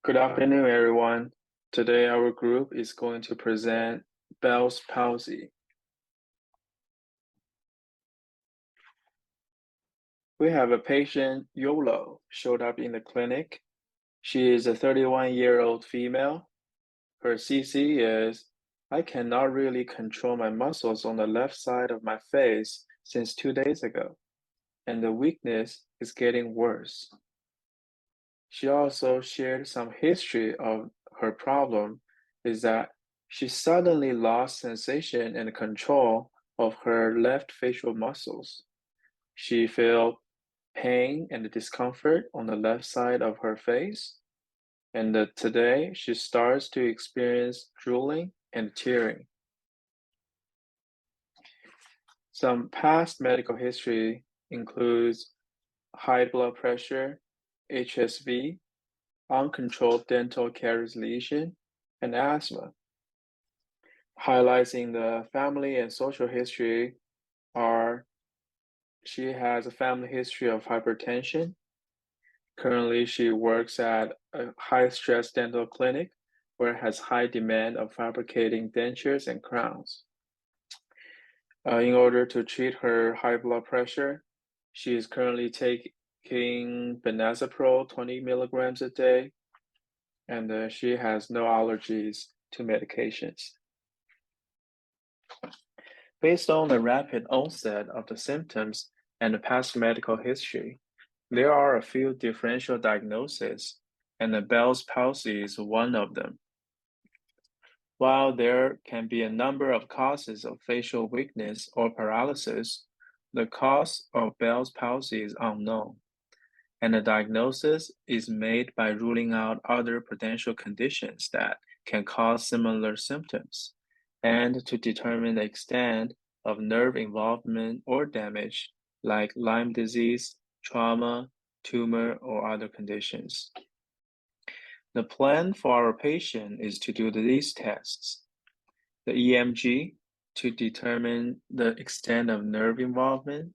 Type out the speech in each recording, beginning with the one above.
Good afternoon, everyone. Today, our group is going to present Bell's palsy. We have a patient, Yolo, showed up in the clinic. She is a 31-year-old female. Her CC is, I cannot really control my muscles on the left side of my face since 2 days ago, and the weakness is getting worse. She also shared some history of her problem is that she suddenly lost sensation and control of her left facial muscles. She felt pain and discomfort on the left side of her face, and today she starts to experience drooling and tearing. Some past medical history includes high blood pressure, HSV, uncontrolled dental caries lesion, and asthma. Highlights in the family and social history are she has a family history of hypertension. Currently, she works at a high-stress dental clinic where it has high demand of fabricating dentures and crowns. In order to treat her high blood pressure, she is currently taking benazepril 20 milligrams a day, and she has no allergies to medications. Based on the rapid onset of the symptoms and the past medical history, there are a few differential diagnoses, and the Bell's palsy is one of them. While there can be a number of causes of facial weakness or paralysis, the cause of Bell's palsy is unknown, and the diagnosis is made by ruling out other potential conditions that can cause similar symptoms, and to determine the extent of nerve involvement or damage, like Lyme disease, trauma, tumor, or other conditions. The plan for our patient is to do these tests: the EMG to determine the extent of nerve involvement,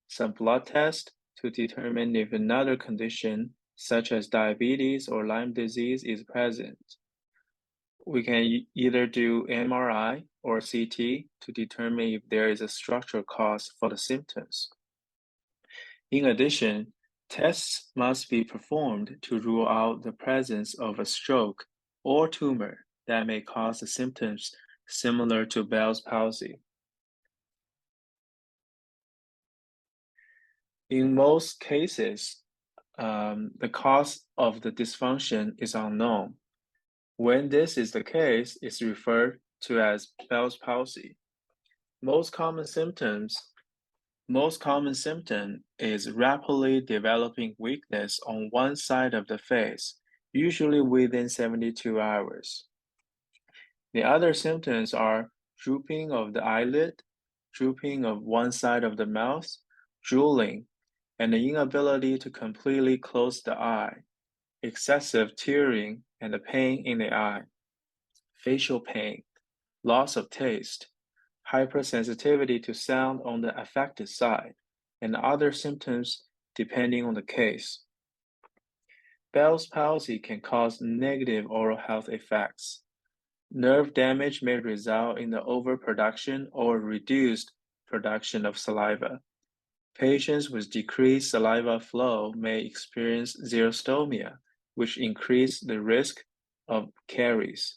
some blood tests to determine if another condition, such as diabetes or Lyme disease, is present. We can either do MRI or CT to determine if there is a structural cause for the symptoms. In addition, tests must be performed to rule out the presence of a stroke or tumor that may cause the symptoms similar to Bell's palsy. In most cases, the cause of the dysfunction is unknown. When this is the case, it's referred to as Bell's palsy. Most common symptom is rapidly developing weakness on one side of the face, usually within 72 hours. The other symptoms are drooping of the eyelid, drooping of one side of the mouth, drooling, and the inability to completely close the eye, excessive tearing and the pain in the eye, facial pain, loss of taste, hypersensitivity to sound on the affected side, and other symptoms depending on the case. Bell's palsy can cause negative oral health effects. Nerve damage may result in the overproduction or reduced production of saliva. Patients with decreased saliva flow may experience xerostomia, which increases the risk of caries.